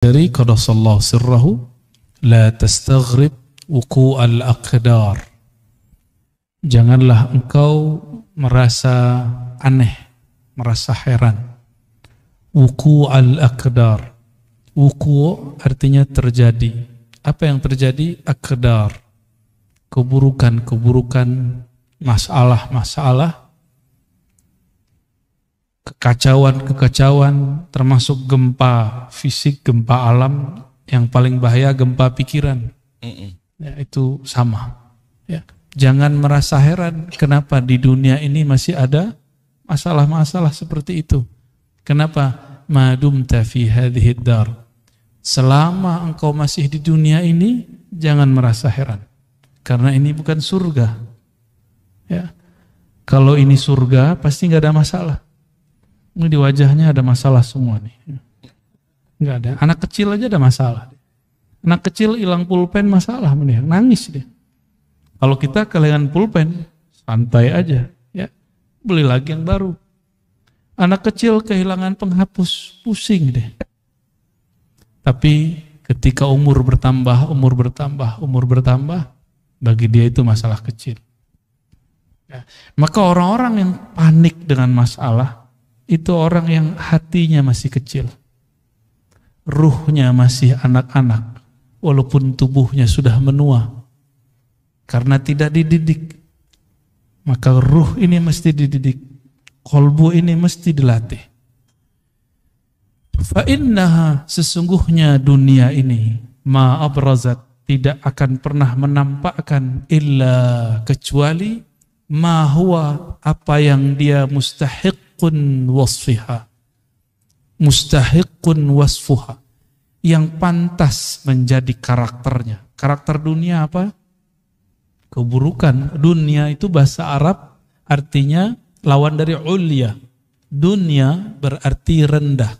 dari qadasallahu sirrahu la tastaghrib wuqu'al aqdar. Janganlah engkau merasa aneh, merasa heran. Wuqu'al aqdar. Wuku' artinya terjadi. Apa yang terjadi? Aqdar. Keburukan-keburukan, masalah-masalah, kekacauan-kekacauan, termasuk gempa fisik, gempa alam, yang paling bahaya gempa pikiran. Ya, itu sama. Ya. Jangan merasa heran kenapa di dunia ini masih ada masalah-masalah seperti itu. Kenapa? Madumta fi hadhid dar. Selama engkau masih di dunia ini, jangan merasa heran. Karena ini bukan surga. Ya. Kalau ini surga, pasti nggak ada masalah. Ini di wajahnya ada masalah semua nih. Nggak ada. Anak kecil aja ada masalah. Anak kecil hilang pulpen masalah, mending nangis dia. Kalau kita kehilangan pulpen, santai aja, ya. Beli lagi yang baru. Anak kecil kehilangan penghapus, pusing deh. Tapi ketika umur bertambah, bagi dia itu masalah kecil. Ya. Maka orang-orang yang panik dengan masalah, itu orang yang hatinya masih kecil. Ruhnya masih anak-anak, walaupun tubuhnya sudah menua. Karena tidak dididik. Maka ruh ini mesti dididik. Qalbu ini mesti dilatih. Fa'innaha, sesungguhnya dunia ini, ma'abrazat, tidak akan pernah menampakkan illa kecuali ma huwa, apa yang dia mustahiqqun wasfiha. Mustahiqqun wasfuha, yang pantas menjadi karakternya. Karakter dunia apa? Keburukan. Dunia itu bahasa Arab artinya lawan dari ulya. Dunia berarti rendah.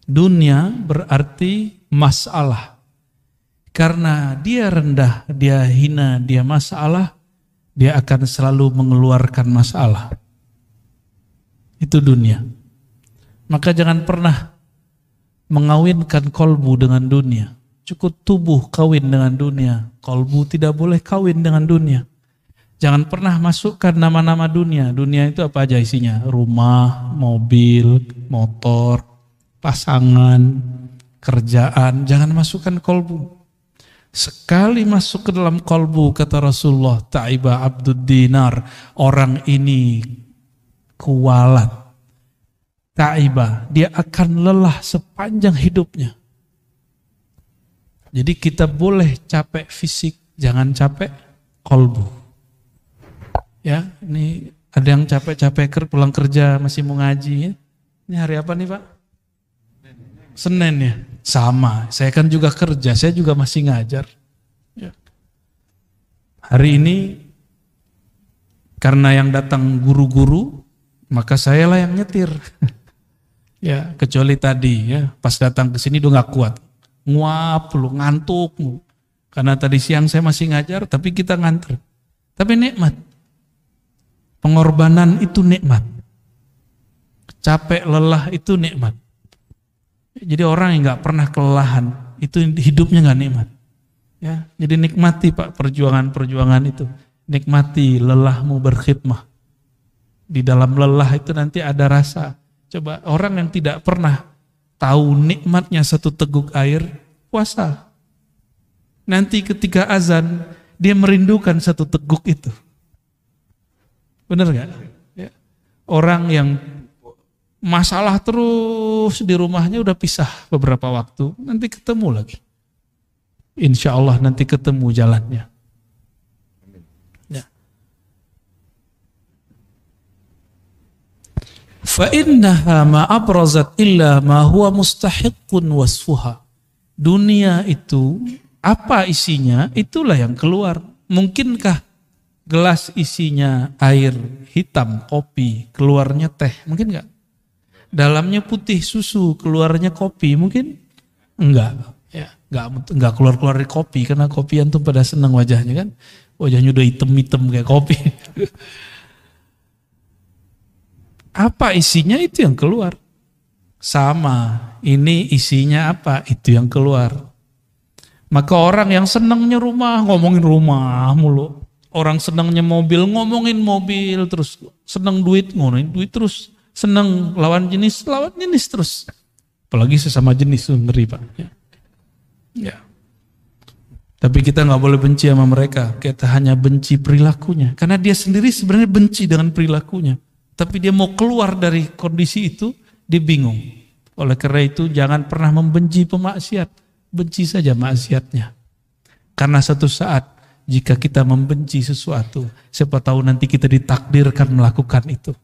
Dunia berarti masalah. Karena dia rendah, dia hina, dia masalah, dia akan selalu mengeluarkan masalah. Itu dunia. Maka jangan pernah mengawinkan kolbu dengan dunia. Cukup tubuh kawin dengan dunia. Kolbu tidak boleh kawin dengan dunia. Jangan pernah masukkan nama-nama dunia. Dunia itu apa aja isinya? Rumah, mobil, motor, pasangan, kerjaan. Jangan masukkan kolbu. Sekali masuk ke dalam kolbu, kata Rasulullah, ta'iba abdud dinar, orang ini kualat. Ta'iba, dia akan lelah sepanjang hidupnya. Jadi kita boleh capek fisik, jangan capek kolbu. Ya, ini ada yang capek-capek pulang kerja masih mau ngaji. Ya. Ini hari apa nih Pak? Senin ya. Sama, saya kan juga kerja, saya juga masih ngajar. Ya. Hari ini karena yang datang guru-guru, maka saya lah yang nyetir. Ya, kecuali tadi ya, pas datang ke sini udah nggak kuat, nguap lu, ngantuk lu. Karena tadi siang saya masih ngajar, tapi kita nganter. Tapi nikmat, pengorbanan itu nikmat, capek lelah itu nikmat. Jadi orang yang nggak pernah kelelahan itu hidupnya nggak nikmat. Ya, jadi nikmati Pak perjuangan-perjuangan itu, nikmati lelahmu berkhidmah. Di dalam lelah itu nanti ada rasa. Coba orang yang tidak pernah tahu nikmatnya satu teguk air, puasa. Nanti ketika azan, dia merindukan satu teguk itu. Benar gak? Ya. Orang yang masalah terus di rumahnya udah pisah beberapa waktu, nanti ketemu lagi. Insya Allah nanti ketemu jalannya. فَإِنَّهَا مَا أَبْرَزَتْ إِلَّا مَا هُوَ مُسْتَحِقٌ وَصْفُهَا. Dunia itu, apa isinya, itulah yang keluar. Mungkinkah gelas isinya air hitam, kopi, keluarnya teh? Mungkin enggak? Dalamnya putih susu, keluarnya kopi? Mungkin? Enggak. Ya, enggak keluar-keluar dari kopi, karena kopi antum pada senang wajahnya kan. Wajahnya udah hitam-hitam kayak kopi. Apa isinya itu yang keluar. Sama, ini isinya apa? Itu yang keluar. Maka orang yang senangnya rumah, ngomongin rumah mulu. Orang senangnya mobil, ngomongin mobil terus. Senang duit, ngomongin duit terus. Senang lawan jenis terus. Apalagi sesama jenis tuh ngeri Pak. Ya. Tapi kita nggak boleh benci sama mereka. Kita hanya benci perilakunya. Karena dia sendiri sebenarnya benci dengan perilakunya. Tapi dia mau keluar dari kondisi itu, dia bingung. Oleh karena itu jangan pernah membenci pemaksiat. Benci saja maksiatnya. Karena satu saat jika kita membenci sesuatu, siapa tahu nanti kita ditakdirkan melakukan itu.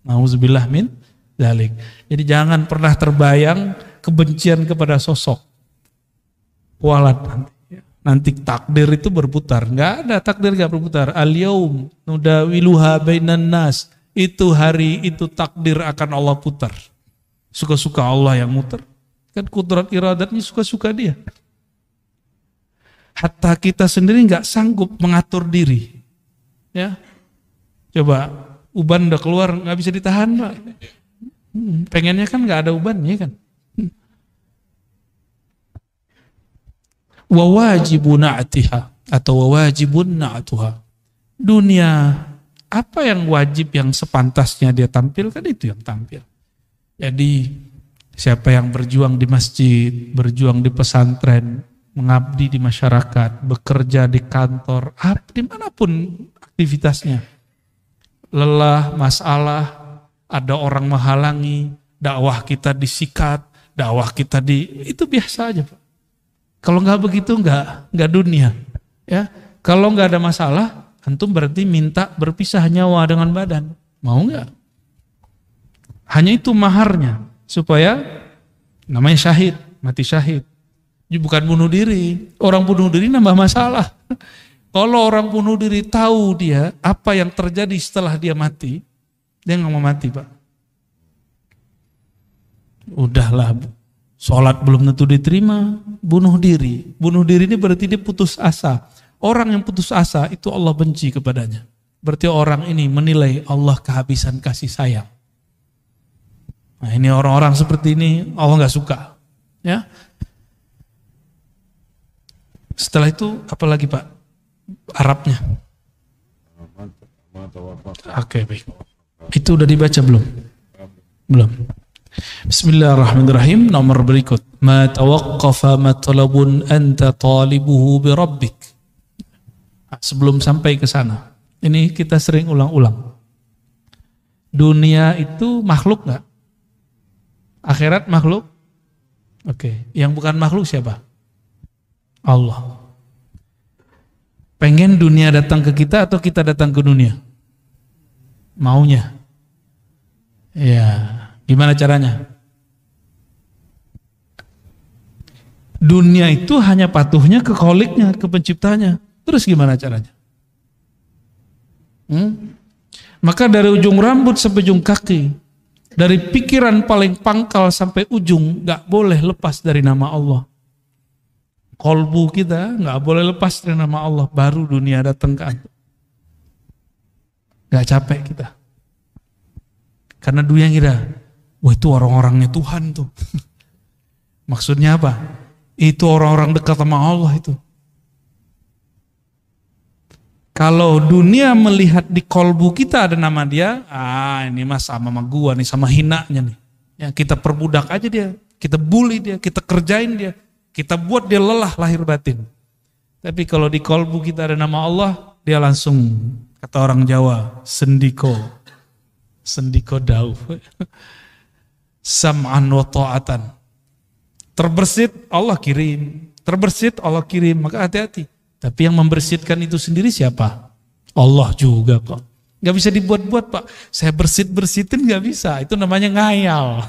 Nauzubillah min dzalik. Jadi jangan pernah terbayang kebencian kepada sosok. Kualat nanti takdir itu berputar. Enggak ada takdir enggak berputar. Al-yaum nudawiluha bainan nas. Itu hari itu takdir akan Allah putar. Suka-suka Allah yang muter. Kan kudrat iradatnya suka-suka dia. Hatta kita sendiri nggak sanggup mengatur diri. Ya, coba uban udah keluar nggak bisa ditahan Pak. Pengennya kan nggak ada ubannya kan. Wawajibun na'tiha atau wawajibun na'tuha. Dunia apa yang wajib yang sepantasnya dia tampilkan itu yang tampil. Jadi siapa yang berjuang di masjid, berjuang di pesantren, mengabdi di masyarakat, bekerja di kantor, dimanapun aktivitasnya, lelah, masalah, ada orang menghalangi, dakwah kita disikat, dakwah kita itu biasa aja Pak. Kalau nggak begitu nggak dunia, ya. Kalau nggak ada masalah, antum berarti minta berpisah nyawa dengan badan, mau nggak? Hanya itu maharnya supaya namanya syahid, mati syahid. Bukan bunuh diri. Orang bunuh diri nambah masalah. Kalau orang bunuh diri tahu dia apa yang terjadi setelah dia mati, dia nggak mau mati Pak. Udahlah, sholat belum tentu diterima, bunuh diri. Bunuh diri ini berarti dia putus asa. Orang yang putus asa itu Allah benci kepadanya. Berarti orang ini menilai Allah kehabisan kasih sayang. Nah ini orang-orang seperti ini Allah nggak suka. Ya. Setelah itu apa lagi Pak? Arabnya. Oke, baik. Itu udah dibaca belum? Belum. Bismillahirrahmanirrahim. Nomor berikut. Ma tawaqqafa matlabun anta talibuhu bi rabbik. Sebelum sampai ke sana. Ini kita sering ulang-ulang. Dunia itu makhluk nggak? Akhirat makhluk? Oke. Yang bukan makhluk siapa? Allah. Pengen dunia datang ke kita atau kita datang ke dunia? Maunya. Ya, gimana caranya? Dunia itu hanya patuhnya ke kholiknya, ke penciptanya. Terus gimana caranya? Maka dari ujung rambut sampai ujung kaki, dari pikiran paling pangkal sampai ujung, gak boleh lepas dari nama Allah. Kolbu kita nggak boleh lepas dari nama Allah, baru dunia datang ke antum. Nggak capek kita. Karena dunia kira, wah itu orang-orangnya Tuhan tuh. Maksudnya apa? Itu orang-orang dekat sama Allah itu. Kalau dunia melihat di kolbu kita ada nama dia, ini mah sama gua nih, sama hinanya nih. Ya, kita perbudak aja dia, kita bully dia, kita kerjain dia. Kita buat dia lelah lahir batin. Tapi kalau di kolbu kita ada nama Allah, dia langsung, kata orang Jawa, sendiko dauf. Sam'an wa ta'atan. Terbersit Allah kirim, maka hati-hati. Tapi yang membersihkan itu sendiri siapa? Allah juga kok. Gak bisa dibuat-buat Pak. Saya bersihin gak bisa, itu namanya ngayal.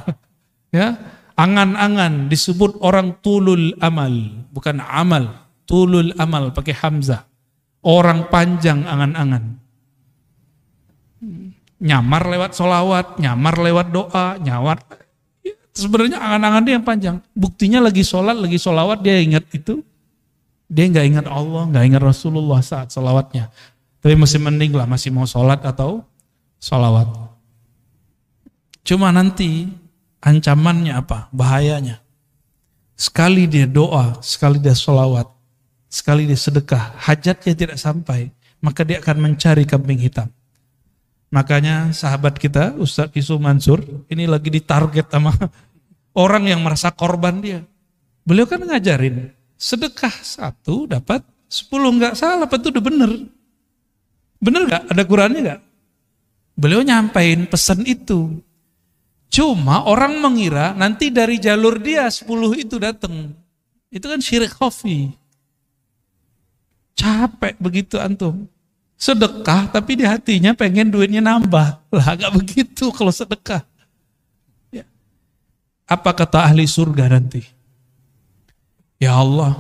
Ya. Angan-angan disebut orang tulul amal, bukan amal, tulul amal pakai hamzah. Orang panjang angan-angan. Nyamar lewat solawat, nyamar lewat doa, nyawar. Sebenarnya angan-angan dia yang panjang. Buktinya lagi sholat, lagi solawat dia ingat itu. Dia nggak ingat Allah, nggak ingat Rasulullah saat solawatnya. Tapi masih mending lah, masih mau sholat atau solawat. Cuma nanti Ancamannya apa? Bahayanya. Sekali dia doa, sekali dia sholawat, sekali dia sedekah, hajatnya tidak sampai, maka dia akan mencari kambing hitam. Makanya sahabat kita, Ustadz Isu Mansur, ini lagi ditarget sama orang yang merasa korban dia. Beliau kan ngajarin, sedekah 1 dapat 10, nggak salah, itu udah bener. Bener nggak? Ada Qurannya nggak? Beliau nyampain pesan itu. Cuma orang mengira nanti dari jalur dia 10 itu datang. Itu kan syirik khafi. Capek begitu antum. Sedekah tapi di hatinya pengen duitnya nambah. Lah gak begitu kalau sedekah. Ya. Apa kata ahli surga nanti? Ya Allah,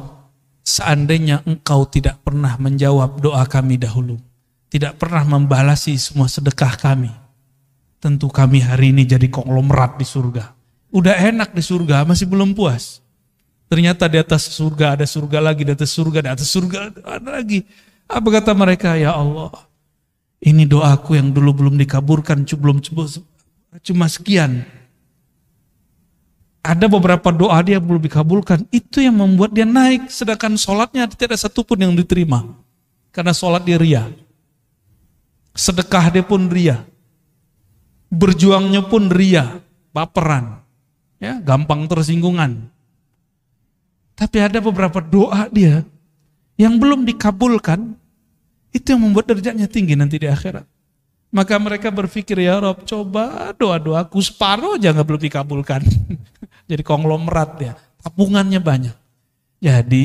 seandainya engkau tidak pernah menjawab doa kami dahulu, tidak pernah membalasi semua sedekah kami, tentu kami hari ini jadi konglomerat di surga. Udah enak di surga, masih belum puas. Ternyata di atas surga ada surga lagi, di atas surga, di atas surga ada lagi. Apa kata mereka? Ya Allah, ini doaku yang dulu belum dikabulkan, cuma sekian. Ada beberapa doa dia belum dikabulkan, itu yang membuat dia naik. Sedangkan sholatnya tidak ada satupun yang diterima. Karena sholat dia ria. Sedekah dia pun ria. Berjuangnya pun ria, baperan, ya, gampang tersinggungan. Tapi ada beberapa doa dia yang belum dikabulkan, itu yang membuat derajatnya tinggi nanti di akhirat. Maka mereka berpikir, ya Rob, coba doa-doaku separuh aja nggak belum dikabulkan. Jadi konglomerat ya, tabungannya banyak. Jadi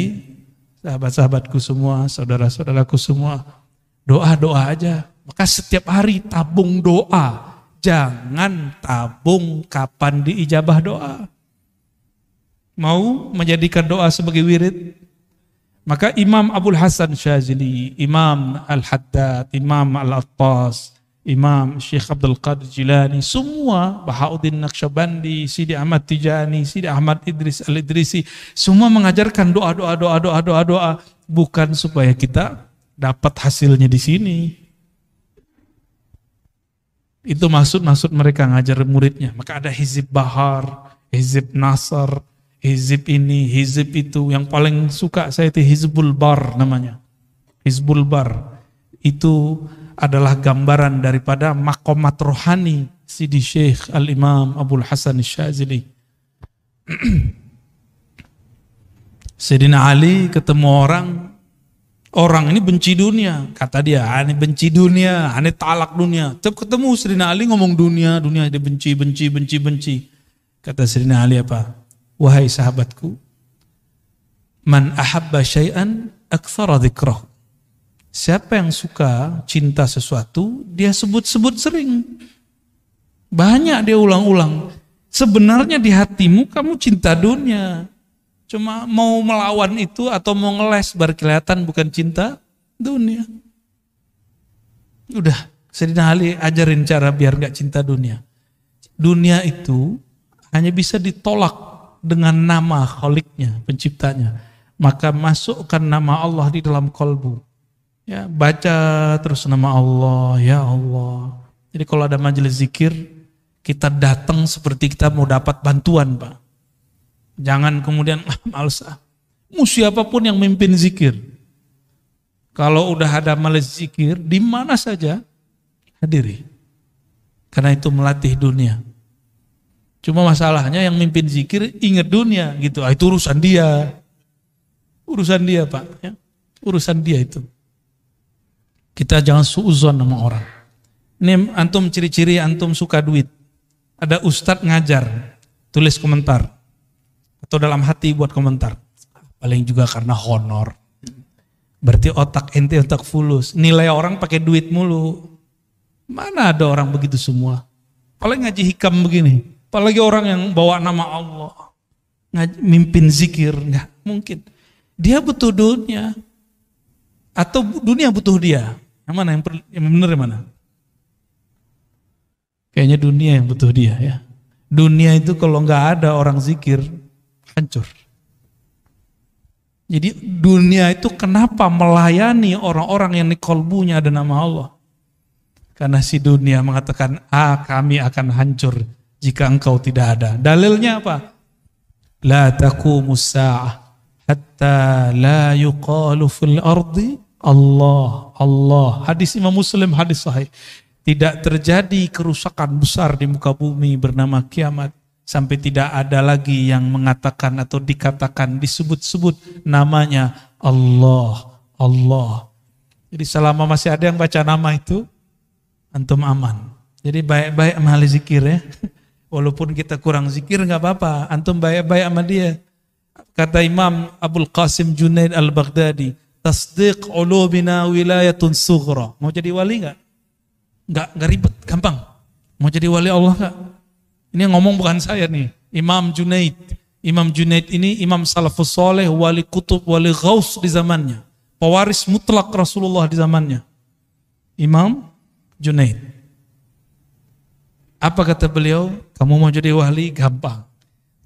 sahabat-sahabatku semua, saudara-saudaraku semua, doa-doa aja. Maka setiap hari tabung doa. Jangan tabung kapan diijabah doa. Mau menjadikan doa sebagai wirid? Maka Imam Abul Hasan Syazili, Imam Al-Haddad, Imam Al-Attas, Imam Syekh Abdul Qadir Jilani, semua, Bahauddin Naqsyabandi, Sidi Ahmad Tijani, Sidi Ahmad Idris Al-Idrisi, semua mengajarkan doa, bukan supaya kita dapat hasilnya di sini. Itu maksud mereka ngajar muridnya. Maka ada Hizib Bahar, Hizib Nasr, Hizib ini, Hizib itu. Yang paling suka saya itu Hizbul Bar namanya. Hizbul Bar itu adalah gambaran daripada makomat rohani Sidi Syekh Al-Imam Abul Hasan Syazili. Sayyidina Ali ketemu orang ini benci dunia, kata dia, ini benci dunia, ini talak dunia. Tiap ketemu Sayyidina Ali ngomong dunia, dia benci. Kata Sayyidina Ali apa? Wahai sahabatku, man ahabba syai'an aktsara dzikrahu. Siapa yang suka cinta sesuatu, dia sebut-sebut sering. Banyak dia ulang-ulang. Sebenarnya di hatimu kamu cinta dunia. Cuma mau melawan itu atau mau ngeles baru kelihatan bukan cinta dunia. Udah, Sayyidina Ali ajarin cara biar gak cinta dunia. Dunia itu hanya bisa ditolak dengan nama Kholiknya, penciptanya. Maka masukkan nama Allah di dalam kolbu. Ya, baca terus nama Allah, ya Allah. Jadi kalau ada majelis zikir, kita datang seperti kita mau dapat bantuan, Pak. Jangan kemudian males. Mau siapapun yang mimpin zikir. Kalau udah ada majelis zikir, di mana saja hadiri. Karena itu melatih dunia. Cuma masalahnya yang mimpin zikir ingat dunia gitu. Itu urusan dia. Urusan dia, Pak, ya. Urusan dia itu. Kita jangan suuzon sama orang. Ini antum ciri-ciri antum suka duit. Ada ustadz ngajar, tulis komentar. Atau dalam hati buat komentar. Paling juga karena honor. Berarti otak ente otak fulus. Nilai orang pakai duit mulu. Mana ada orang begitu semua. Paling ngaji hikam begini. Apalagi orang yang bawa nama Allah. Mimpin zikir. Enggak mungkin. Dia butuh dunia. Atau dunia butuh dia. Yang mana yang benar yang mana? Kayaknya dunia yang butuh dia ya. Dunia itu kalau nggak ada orang zikir hancur. Jadi dunia itu kenapa melayani orang-orang yang di kolbunya ada nama Allah? Karena si dunia mengatakan, kami akan hancur jika engkau tidak ada. Dalilnya apa? La taqumus sa'ah hatta la yuqalu fil ardi Allah, Allah. Hadis Imam Muslim, hadis sahih. Tidak terjadi kerusakan besar di muka bumi bernama kiamat sampai tidak ada lagi yang mengatakan atau dikatakan, disebut-sebut namanya Allah, Allah. Jadi selama masih ada yang baca nama itu, antum aman. Jadi baik-baik sama ahli zikir ya. Walaupun kita kurang zikir nggak apa-apa, antum baik-baik sama dia. Kata Imam Abul Qasim Junaid Al-Baghdadi, tasdiq ulubina wilayatun sughra. Mau jadi wali nggak? Nggak ribet, gampang. Mau jadi wali Allah nggak? Ini yang ngomong bukan saya nih, Imam Junaid. Imam Junaid ini imam salafus soleh, wali kutub, wali ghaus di zamannya. Pewaris mutlak Rasulullah di zamannya. Imam Junaid. Apa kata beliau? Kamu mau jadi wali? Gampang.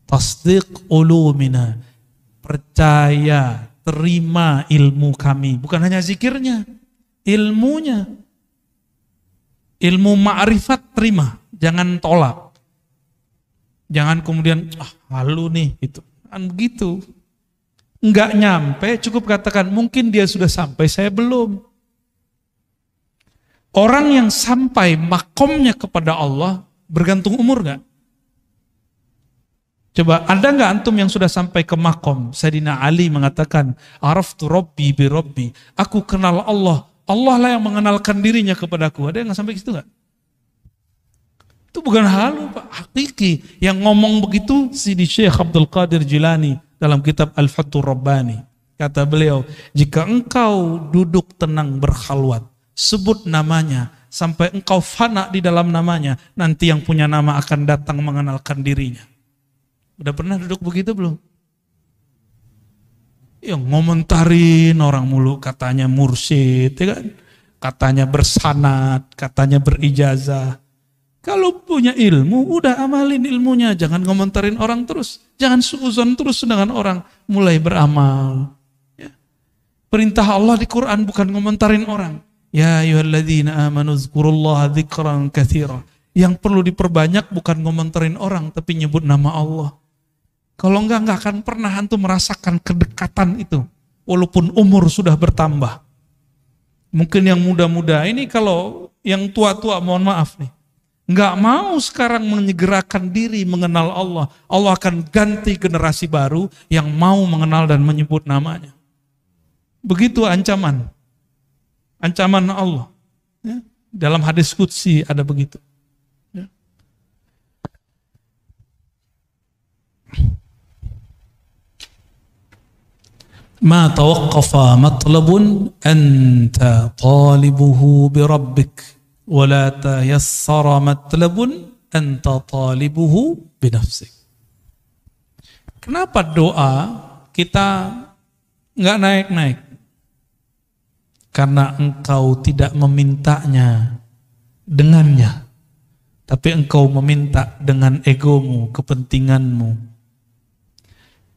Tasdiq ulumina. Percaya, terima ilmu kami. Bukan hanya zikirnya, ilmunya. Ilmu ma'rifat terima, jangan tolak. Jangan kemudian, halu nih, itu. Kan begitu. Enggak nyampe, cukup katakan, mungkin dia sudah sampai, saya belum. Orang yang sampai makomnya kepada Allah, bergantung umur gak? Coba, ada gak antum yang sudah sampai ke makom? Sayyidina Ali mengatakan, araftu Rabbi bi Rabbi. Aku kenal Allah. Allah lah yang mengenalkan dirinya kepadaku. Ada yang gak sampai ke situ gak? Itu bukan halu, Pak. Hakiki. Yang ngomong begitu, Sidi Syekh Abdul Qadir Jilani dalam kitab Al-Fathur Rabbani. Kata beliau, jika engkau duduk tenang berkhalwat, sebut namanya, sampai engkau fana di dalam namanya, nanti yang punya nama akan datang mengenalkan dirinya. Udah pernah duduk begitu belum? Yang ngomentarin orang mulu, katanya mursyid, ya kan? Katanya bersanad, katanya berijazah. Kalau punya ilmu, udah amalin ilmunya, jangan ngomentarin orang terus, jangan suuzon terus dengan orang, mulai beramal. Ya. Perintah Allah di Quran bukan ngomentarin orang. Ya ayyuhalladzina amanu dzkurullaha dzikran katsira. Yang perlu diperbanyak bukan ngomentarin orang tapi nyebut nama Allah. Kalau enggak akan pernah antum merasakan kedekatan itu walaupun umur sudah bertambah. Mungkin yang muda-muda ini, kalau yang tua-tua mohon maaf nih, enggak mau sekarang menyegerakan diri mengenal Allah. Allah akan ganti generasi baru yang mau mengenal dan menyebut namanya. Begitu ancaman. Ancaman Allah. Ya. Dalam hadis qudsi ada begitu. Ya. Ma tawaqqafa matlabun anta talibuhu bi rabbik wa la tayassara matlabun anta talibuhu bi nafsik. Kenapa doa kita enggak naik-naik? Karena engkau tidak memintanya dengannya, tapi engkau meminta dengan egomu, kepentinganmu.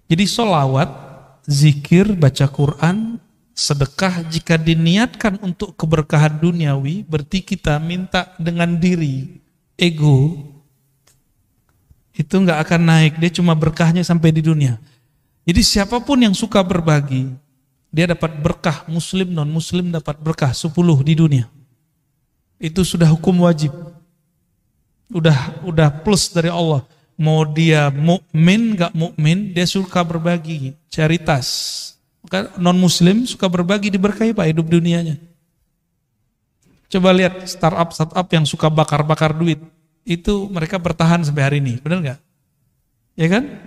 Jadi sholawat, zikir, baca Quran, sedekah jika diniatkan untuk keberkahan duniawi, berarti kita minta dengan diri, ego, itu nggak akan naik, dia cuma berkahnya sampai di dunia. Jadi siapapun yang suka berbagi, dia dapat berkah, muslim, non-muslim dapat berkah 10 di dunia. Itu sudah hukum wajib. Udah plus dari Allah. Mau dia mukmin, gak mukmin, dia suka berbagi, charitas. Maka non-muslim suka berbagi, diberkahi Pak hidup dunianya. Coba lihat startup yang suka bakar-bakar duit. Itu mereka bertahan sampai hari ini, benar gak? Ya kan?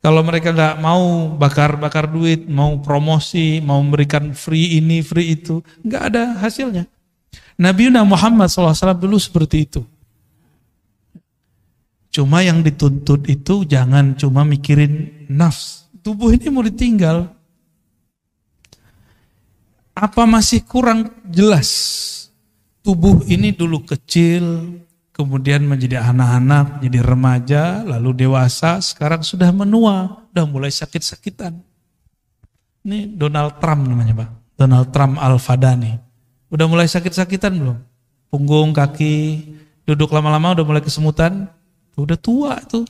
Kalau mereka nggak mau bakar-bakar duit, mau promosi, mau memberikan free ini, free itu, nggak ada hasilnya. Nabi Muhammad SAW dulu seperti itu. Cuma yang dituntut itu jangan cuma mikirin nafs. Tubuh ini mau ditinggal. Apa masih kurang jelas? Tubuh ini dulu kecil, kemudian menjadi anak-anak, jadi remaja, lalu dewasa, sekarang sudah menua, udah mulai sakit-sakitan. Ini Donald Trump namanya Pak, Donald Trump Al-Fadani. Udah mulai sakit-sakitan belum? Punggung, kaki, duduk lama-lama udah mulai kesemutan, Udah tua tuh.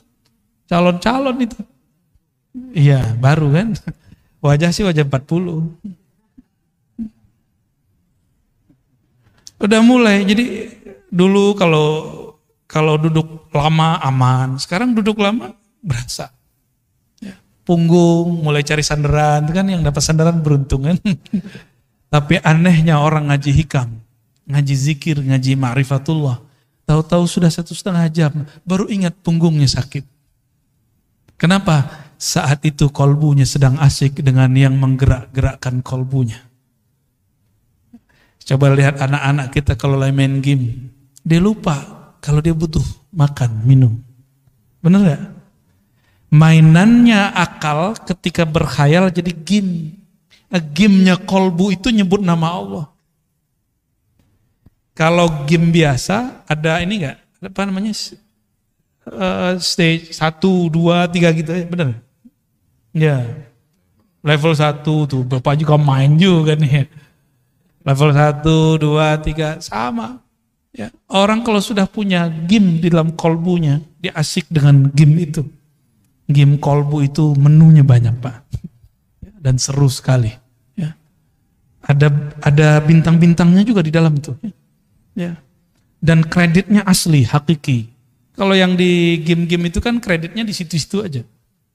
Calon-calon itu. Iya, baru kan. Wajah sih wajah 40. Udah mulai. Jadi dulu kalau duduk lama aman, sekarang duduk lama berasa. Ya, punggung mulai cari sandaran, kan yang dapat sandaran beruntung kan. Tapi anehnya orang ngaji hikam, ngaji zikir, ngaji ma'rifatullah, tahu-tahu sudah 1,5 jam baru ingat punggungnya sakit. Kenapa? Saat itu kolbunya sedang asik dengan yang menggerak-gerakkan kolbunya. Coba lihat anak-anak kita kalau lagi main game, dia lupa kalau dia butuh makan, minum. Bener gak? Mainannya akal ketika berkhayal jadi game. Game-nya kolbu itu nyebut nama Allah. Kalau game biasa ada ini gak? Apa namanya? Stage 1, 2, 3 gitu ya, bener? Ya. Level 1 tuh, Bapak juga main juga nih. Level 1, 2, 3 sama. Ya, orang kalau sudah punya game di dalam kolbunya, dia asik dengan game itu. Game kolbu itu menunya banyak, Pak. Dan seru sekali. Ya. Ada bintang-bintangnya juga di dalam itu. Ya. Dan kreditnya asli, hakiki. Kalau yang di game-game itu kan kreditnya di situ-situ aja.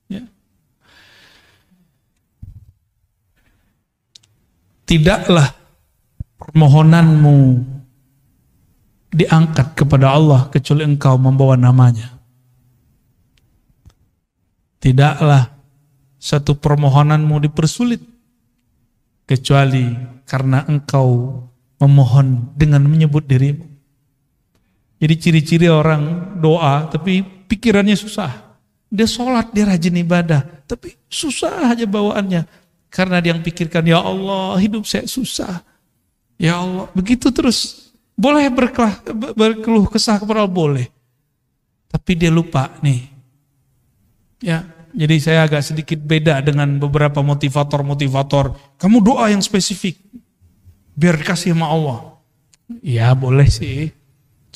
Ya. Tidaklah permohonanmu diangkat kepada Allah kecuali engkau membawa namanya. Tidaklah satu permohonanmu dipersulit kecuali karena engkau memohon dengan menyebut dirimu. Jadi ciri-ciri orang doa tapi pikirannya susah. Dia sholat, dia rajin ibadah, tapi susah aja bawaannya. Karena dia yang pikirkan, ya Allah hidup saya susah. Ya Allah, begitu terus. Boleh berkeluh kesah kepada Allah, boleh. Tapi dia lupa nih. Ya, jadi saya agak sedikit beda dengan beberapa motivator. Kamu doa yang spesifik, biar dikasih sama Allah. Ya boleh sih.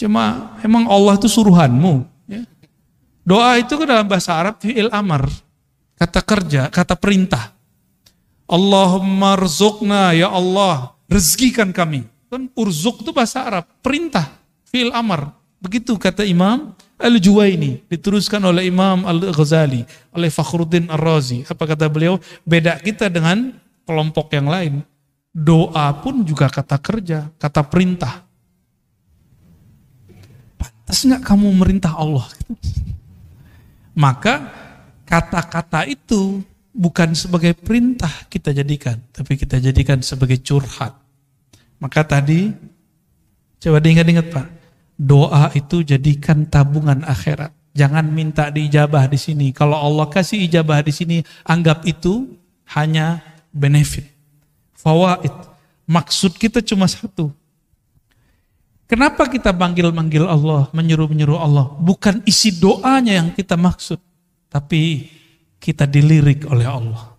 Cuma emang Allah itu suruhanmu. Ya. Doa itu kan dalam bahasa Arab fi'il amar. Kata kerja, kata perintah. Allahumma rzuqna, ya Allah, rezekikan kami. Kan urzuk itu bahasa Arab, perintah, fi'il amar. Begitu kata Imam Al-Juwaini, diteruskan oleh Imam Al-Ghazali, oleh Fakhruddin Ar-Razi. Apa kata beliau? Beda kita dengan kelompok yang lain. Doa pun juga kata kerja, kata perintah. Pantas nggak kamu merintah Allah? Maka kata-kata itu bukan sebagai perintah kita jadikan, tapi kita jadikan sebagai curhat. Maka tadi, coba diingat-ingat Pak, doa itu jadikan tabungan akhirat. Jangan minta diijabah di sini. Kalau Allah kasih ijabah di sini, anggap itu hanya benefit, fawaid. Maksud kita cuma satu. Kenapa kita manggil-manggil Allah, menyuruh-menyuruh Allah? Bukan isi doanya yang kita maksud, tapi kita dilirik oleh Allah.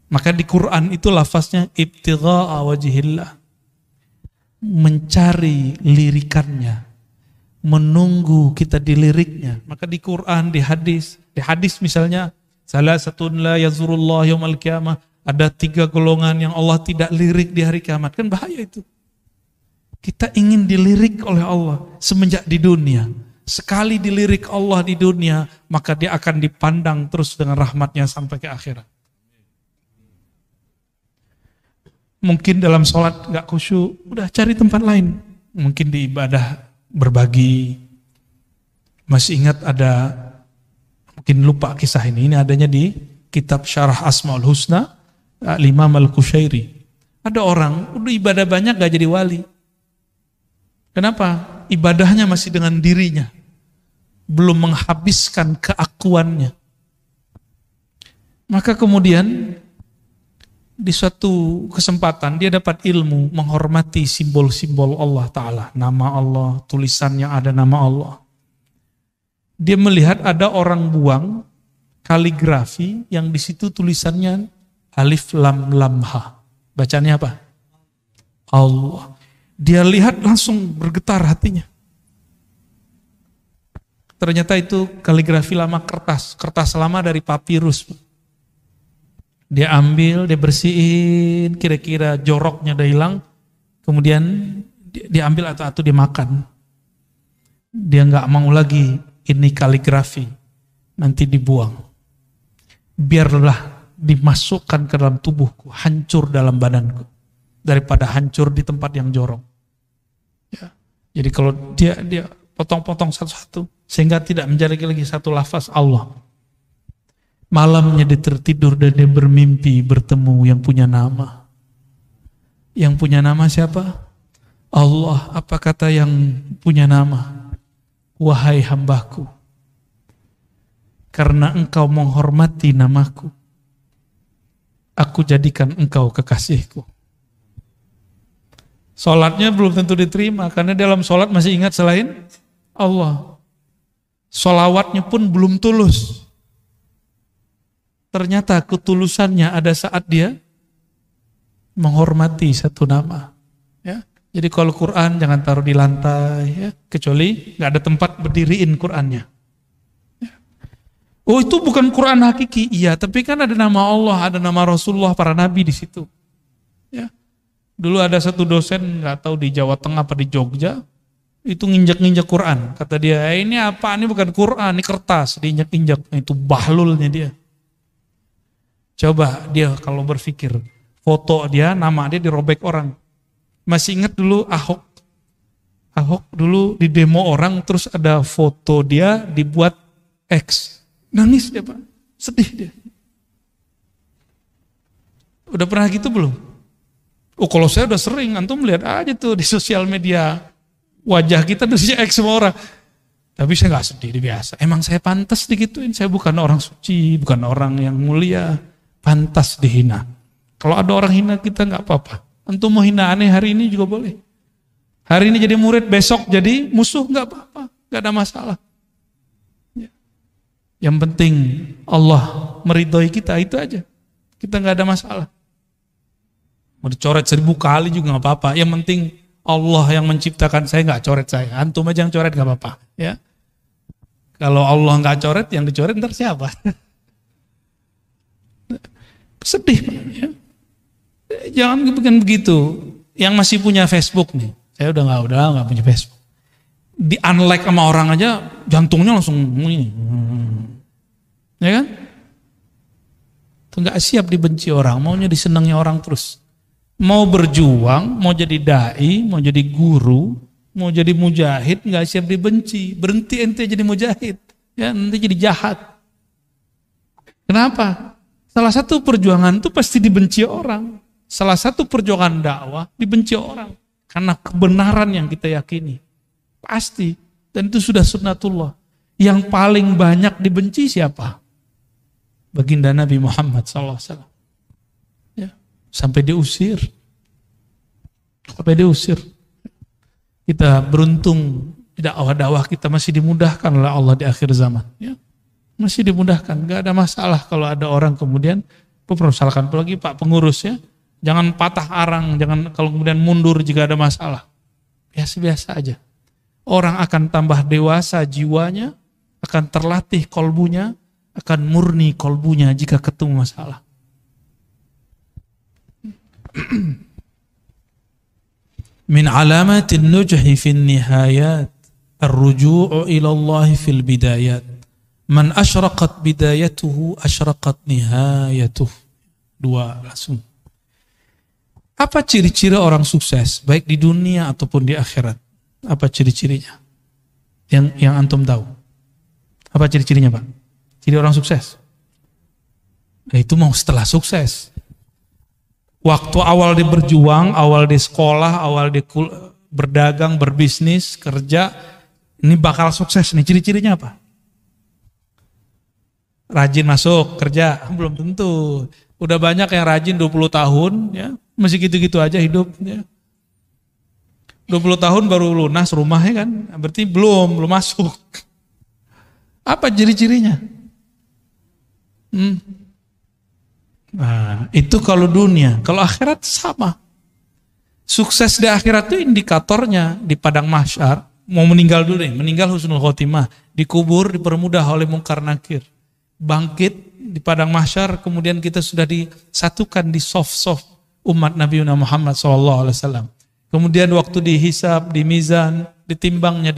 Maka di Quran itu lafaznya ibtigha'a wajhillah. Mencari lirikannya, menunggu kita diliriknya. Maka di Quran, di hadis misalnya, salah satun la yazurullah yaumal qiyamah, ada 3 golongan yang Allah tidak lirik di hari kiamat. Kan bahaya itu. Kita ingin dilirik oleh Allah semenjak di dunia. Sekali dilirik Allah di dunia, maka dia akan dipandang terus dengan rahmatnya sampai ke akhirat. Mungkin dalam sholat gak khusyuk, udah cari tempat lain. Mungkin di ibadah berbagi. Masih ingat ada, mungkin lupa kisah ini adanya di kitab Syarah Asmaul Husna, Imam Al-Qushairi. Ada orang, udah ibadah banyak gak jadi wali. Kenapa? Ibadahnya masih dengan dirinya. Belum menghabiskan keakuannya. Maka kemudian di suatu kesempatan dia dapat ilmu menghormati simbol-simbol Allah Ta'ala. Nama Allah, tulisan yang ada nama Allah. Dia melihat ada orang buang kaligrafi yang di situ tulisannya alif lam lam ha. Bacanya apa? Allah. Dia lihat langsung bergetar hatinya. Ternyata itu kaligrafi lama kertas lama dari papirus. Dia ambil, dia bersihin, kira-kira joroknya udah hilang, kemudian dia ambil atau dia makan. Dia nggak mau lagi ini kaligrafi, nanti dibuang. Biarlah dimasukkan ke dalam tubuhku, hancur dalam badanku, daripada hancur di tempat yang jorok. Ya. Jadi kalau dia potong-potong satu-satu, sehingga tidak menjadi lagi satu lafaz Allah. Malamnya dia tertidur dan dia bermimpi bertemu yang punya nama. Yang punya nama siapa? Allah. Apa kata yang punya nama? Wahai hambaku, karena engkau menghormati namaku, aku jadikan engkau kekasihku. Sholatnya belum tentu diterima, karena dalam sholat masih ingat selain Allah. Sholawatnya pun belum tulus. Ternyata ketulusannya ada saat dia menghormati satu nama. Ya. Jadi kalau Quran jangan taruh di lantai, ya, kecuali nggak ada tempat berdiriin Qurannya. Ya. Oh itu bukan Quran hakiki, iya, tapi kan ada nama Allah, ada nama Rasulullah, para nabi di situ. Ya. Dulu ada satu dosen nggak tahu di Jawa Tengah apa di Jogja, itu nginjak-nginjak Quran. Kata dia, ini apa? Ini bukan Quran, ini kertas, diinjak-injak. Itu bahlulnya dia. Coba dia kalau berpikir, foto dia, nama dia dirobek orang. Masih ingat dulu Ahok dulu di demo orang, terus ada foto dia dibuat X. Nangis dia Pak, sedih dia. Udah pernah gitu belum? Oh kalau saya udah sering, antum lihat aja tuh di sosial media, wajah kita udah X semua orang. Tapi saya gak sedih, biasa. Emang saya pantas digituin, saya bukan orang suci, bukan orang yang mulia, pantas dihina. Kalau ada orang hina kita gak apa-apa. Antum mau hina aneh hari ini juga boleh. Hari ini jadi murid, besok jadi musuh, gak apa-apa, gak ada masalah. Ya. Yang penting Allah meridhoi kita, itu aja. Kita gak ada masalah. Mau dicoret 1000 kali juga gak apa-apa. Yang penting Allah yang menciptakan saya gak coret saya. Antum aja yang coret gak apa-apa. Ya. Kalau Allah gak coret, yang dicoret ntar siapa? Sedih Pak. Ya. Jangan bikin begitu. Yang masih punya Facebook nih, saya udah nggak punya Facebook. Di unlike sama orang aja, jantungnya langsung ini, ya kan? Tuh nggak siap dibenci orang, maunya disenangi orang terus. Mau berjuang, mau jadi dai, mau jadi guru, mau jadi mujahid, nggak siap dibenci. Berhenti ente jadi mujahid, ya nanti jadi jahat. Kenapa? Salah satu perjuangan itu pasti dibenci orang. Salah satu perjuangan dakwah dibenci orang karena kebenaran yang kita yakini. Pasti. Dan itu sudah sunnatullah. Yang paling banyak dibenci siapa? Baginda Nabi Muhammad SAW. Ya. Sampai diusir. Kita beruntung dakwah-dakwah kita masih dimudahkan oleh Allah di akhir zaman. Ya. Masih dimudahkan. Gak ada masalah kalau ada orang kemudian, misalkan apalagi Pak pengurus ya, jangan patah arang, jangan kalau kemudian mundur jika ada masalah. Biasa-biasa aja. Orang akan tambah dewasa jiwanya, akan terlatih kolbunya, akan murni kolbunya jika ketemu masalah. Min alamatin nujhi fin nihayat ar-ruju'u ila Allah fil bidayat. Man asyraqat bidayatuhu asyraqat nihayatuh. Dua langsung. Apa ciri-ciri orang sukses, baik di dunia ataupun di akhirat? Apa ciri-cirinya? Yang antum tahu. Apa ciri-cirinya Pak? Ciri orang sukses. Nah, itu mau setelah sukses. Waktu awal dia berjuang, awal dia sekolah, awal dia berdagang, berbisnis, kerja, ini bakal sukses nih. Ciri-cirinya apa? Rajin masuk kerja, belum tentu. Udah banyak yang rajin 20 tahun, ya masih gitu-gitu aja hidup. Ya. 20 tahun baru lunas rumahnya kan, berarti belum masuk. Apa ciri-cirinya? Nah, itu kalau dunia. Kalau akhirat sama. Sukses di akhirat itu indikatornya di padang mahsyar, mau meninggal dulu nih, meninggal husnul khotimah, dikubur, dipermudah oleh mungkar nakir, bangkit di padang mahsyar, kemudian kita sudah disatukan di soft umat Nabi Muhammad SAW. Kemudian waktu dihisab, di mizan, ditimbangnya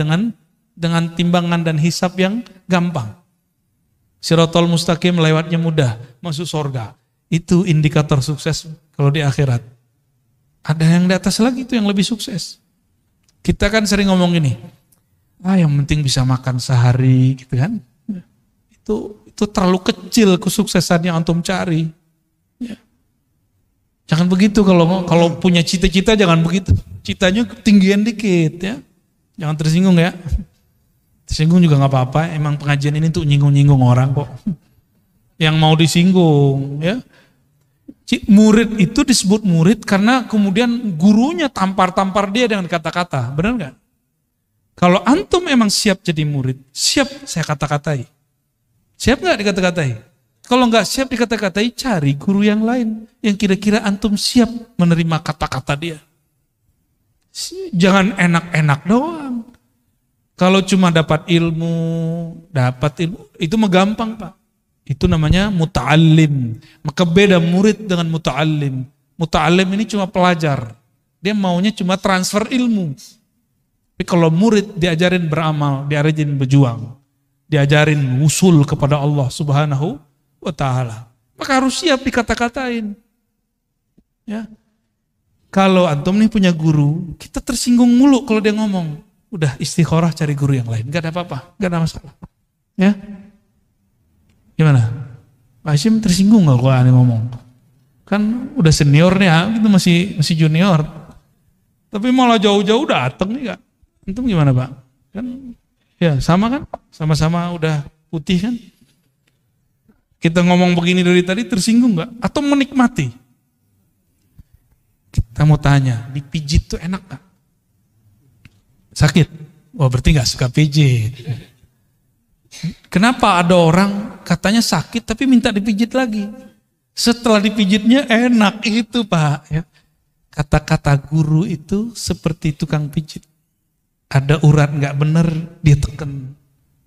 dengan timbangan dan hisab yang gampang. Siratal mustaqim lewatnya mudah, masuk surga. Itu indikator sukses kalau di akhirat. Ada yang di atas lagi itu yang lebih sukses. Kita kan sering ngomong gini, yang penting bisa makan sehari gitu kan. Itu terlalu kecil kesuksesan yang antum cari. Ya. Jangan begitu, kalau punya cita-cita jangan begitu. Citanya ketinggian dikit ya. Jangan tersinggung ya. Tersinggung juga nggak apa-apa, emang pengajian ini tuh nyinggung-nyinggung orang kok. Yang mau disinggung ya. Murid itu disebut murid karena kemudian gurunya tampar-tampar dia dengan kata-kata, benar nggak? Kalau antum emang siap jadi murid, siap saya kata-katai. Siap nggak dikata-katai? Kalau nggak siap dikata-katai, cari guru yang lain yang kira-kira antum siap menerima kata-kata dia. Jangan enak-enak doang. Kalau cuma dapat ilmu, itu mah gampang Pak. Itu namanya muta'allim. Maka beda murid dengan muta'allim. Muta'allim ini cuma pelajar. Dia maunya cuma transfer ilmu. Tapi kalau murid diajarin beramal, diajarin berjuang, diajarin usul kepada Allah Subhanahu wa ta'ala. Maka harus siap dikata-katain. Ya. Kalau antum nih punya guru, kita tersinggung mulu kalau dia ngomong. Udah istikharah cari guru yang lain. Gak ada apa-apa, gak ada masalah. Ya. Gimana? Pak Hashim tersinggung gak kalau aneh ngomong? Kan udah senior nih, kita masih junior. Tapi malah jauh-jauh dateng nih Kak. Antum gimana Pak? Kan ya sama kan? Sama-sama udah putih kan? Kita ngomong begini dari tadi tersinggung gak? Atau menikmati? Kita mau tanya, dipijit tuh enak gak? Sakit? Wah berarti gak suka pijit. Kenapa ada orang katanya sakit tapi minta dipijit lagi? Setelah dipijitnya enak itu Pak. Ya. Kata-kata guru itu seperti tukang pijit. Ada urat gak bener dia tekan.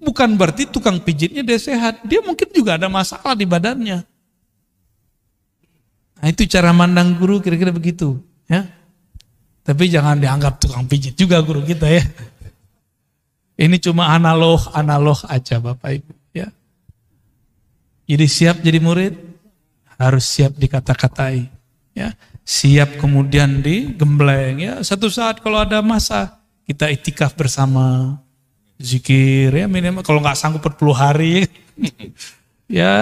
Bukan berarti tukang pijitnya dia sehat. Dia mungkin juga ada masalah di badannya. Nah itu cara mandang guru kira-kira begitu. Ya. Tapi jangan dianggap tukang pijit juga guru kita ya. Ini cuma analog aja Bapak Ibu ya. Jadi siap jadi murid, harus siap dikata-katai ya. Siap kemudian digembleng ya. Satu saat kalau ada masa kita itikaf bersama, zikir ya minimal kalau nggak sanggup 40 hari ya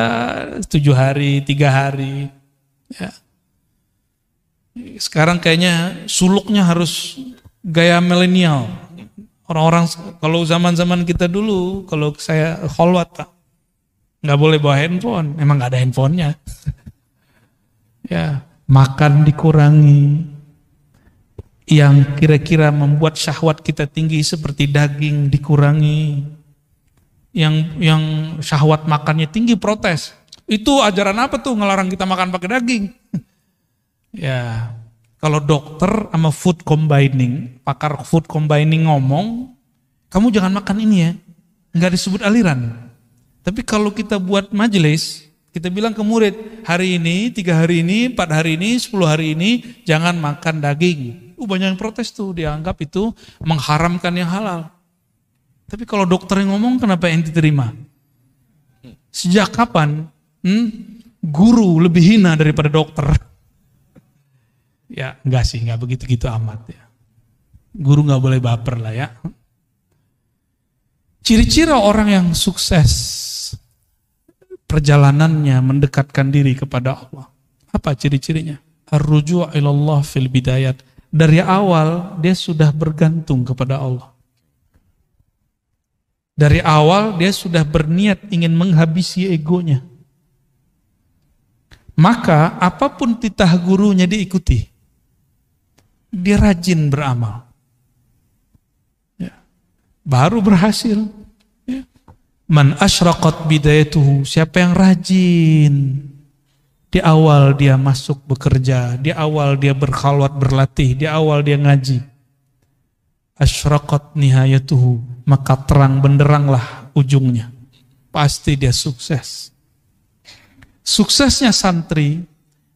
7 hari, 3 hari ya. Sekarang kayaknya suluknya harus gaya milenial. Orang-orang kalau zaman-zaman kita dulu, kalau saya kholwat Pak, nggak boleh bawa handphone, emang nggak ada handphonenya. Ya, makan dikurangi, yang kira-kira membuat syahwat kita tinggi seperti daging dikurangi, yang syahwat makannya tinggi protes. Itu ajaran apa tuh ngelarang kita makan pakai daging? Ya. Kalau dokter sama food combining, pakar food combining ngomong, kamu jangan makan ini ya, nggak disebut aliran. Tapi kalau kita buat majelis, kita bilang ke murid, hari ini, 3 hari ini, 4 hari ini, 10 hari ini, jangan makan daging. Banyak yang protes tuh, dianggap itu mengharamkan yang halal. Tapi kalau dokter yang ngomong, kenapa yang diterima? Sejak kapan guru lebih hina daripada dokter? Ya enggak sih, enggak begitu-gitu amat ya. Guru enggak boleh baper lah ya. Ciri-ciri orang yang sukses perjalanannya mendekatkan diri kepada Allah. Apa ciri-cirinya? Ar-ruju' ilallah fil bidayat. Dari awal dia sudah bergantung kepada Allah. Dari awal dia sudah berniat ingin menghabisi egonya. Maka apapun titah gurunya diikuti. Dia rajin beramal. Ya. Baru berhasil. Ya. Man asyraqat bidayatuhu, siapa yang rajin. Di awal dia masuk bekerja, di awal dia berkhalwat berlatih, di awal dia ngaji. asyraqat nihayatuhu, maka terang benderanglah ujungnya. Pasti dia sukses. Suksesnya santri,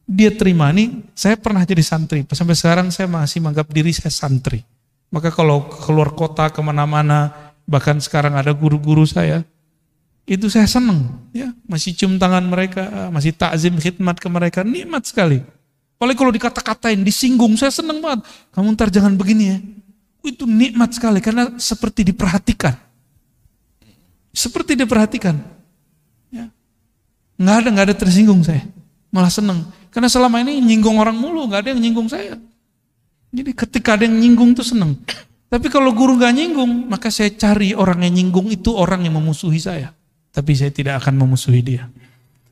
dia terima. Nih, saya pernah jadi santri, sampai sekarang saya masih menganggap diri saya santri. Maka kalau keluar kota kemana-mana, bahkan sekarang ada guru-guru saya, itu saya senang, ya, masih cium tangan mereka, masih takzim khidmat ke mereka, nikmat sekali. Apalagi kalau dikata-katain, disinggung, saya senang banget. Kamu ntar jangan begini ya. Itu nikmat sekali karena seperti diperhatikan. Seperti diperhatikan. Ya. Nggak ada tersinggung saya. Malah senang. Karena selama ini nyinggung orang mulu, nggak ada yang nyinggung saya. Jadi ketika ada yang nyinggung tuh senang. Tapi kalau guru nggak nyinggung, maka saya cari orang yang nyinggung itu orang yang memusuhi saya. Tapi saya tidak akan memusuhi dia.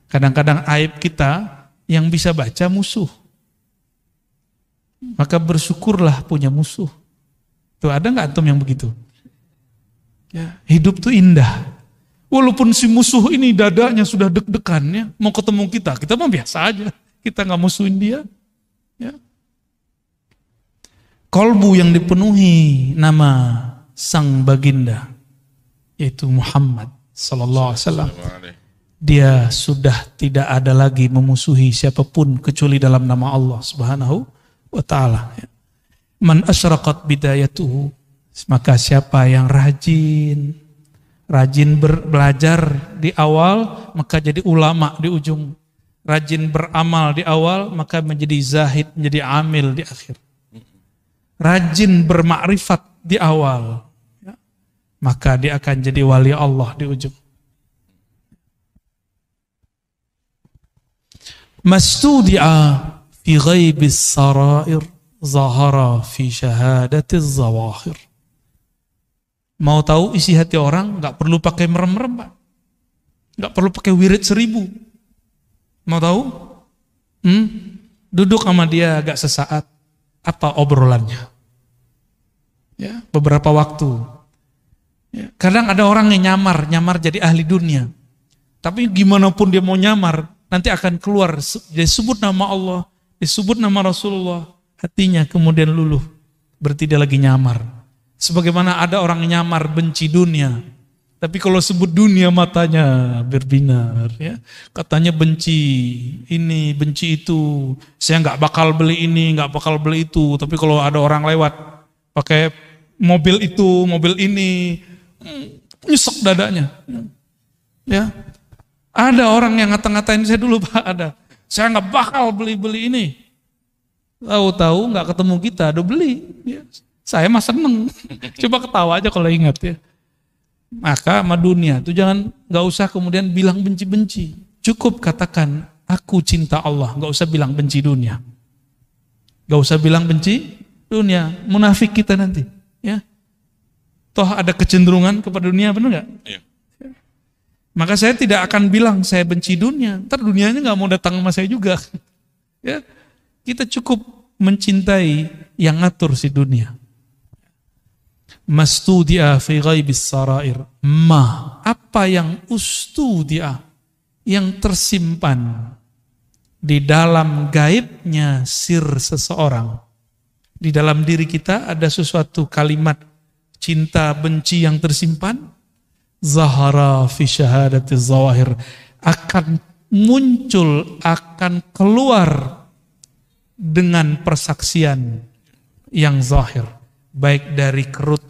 Kadang-kadang aib kita yang bisa baca musuh. Maka bersyukurlah punya musuh. Tuh ada nggak antum yang begitu? Ya, hidup tuh indah. Walaupun si musuh ini dadanya sudah deg-degan ya, mau ketemu kita mah biasa aja. Kita nggak musuhin dia. Ya. Kolbu yang dipenuhi nama sang baginda, yaitu Muhammad Sallallahu Alaihi Wasallam. Dia sudah tidak ada lagi memusuhi siapapun kecuali dalam nama Allah Subhanahu wa Ta'ala. Man asyraqat bidayatuhu, maka siapa yang rajin belajar di awal, maka jadi ulama di ujung. Rajin beramal di awal, maka menjadi zahid, menjadi amil di akhir. Rajin bermakrifat di awal, maka dia akan jadi wali Allah di ujung. Mastudi'a fi ghaibis sarair, zahara fi syahadatiz zawahir. Mau tahu isi hati orang, nggak perlu pakai merem-merem, Pak. Nggak perlu pakai wirid 1000. Mau tahu? Duduk sama dia agak sesaat. Apa obrolannya? Ya, beberapa waktu. Ya, kadang ada orang yang nyamar jadi ahli dunia. Tapi gimana pun dia mau nyamar, nanti akan keluar, disebut nama Allah, disebut nama Rasulullah, hatinya kemudian luluh. Berarti dia lagi nyamar. Sebagaimana ada orang nyamar benci dunia, tapi kalau sebut dunia matanya berbinar, ya. Katanya benci ini, benci itu. Saya nggak bakal beli ini, nggak bakal beli itu. Tapi kalau ada orang lewat pakai mobil itu, mobil ini, nyesek dadanya. Ya, ada orang yang ngata-ngatain saya dulu, Pak, ada. Saya nggak bakal beli ini. Tahu-tahu nggak ketemu kita, udah beli. Ya. Saya mah seneng. Coba ketawa aja kalau ingat ya. Maka sama dunia itu nggak usah kemudian bilang benci-benci. Cukup katakan aku cinta Allah, nggak usah bilang benci dunia. Nggak usah bilang benci dunia, munafik kita nanti. Ya, toh ada kecenderungan kepada dunia, benar nggak? Iya. Maka saya tidak akan bilang saya benci dunia. Ntar dunianya nggak mau datang sama saya juga. Ya, kita cukup mencintai yang ngatur si dunia. Mastudi'a fi ghaibis sarair, apa yang ustudi'a, yang tersimpan di dalam gaibnya sir seseorang. Di dalam diri kita ada sesuatu kalimat cinta benci yang tersimpan, zahara fi syahadatiz zawahir, akan muncul, akan keluar dengan persaksian yang zahir, baik dari kerut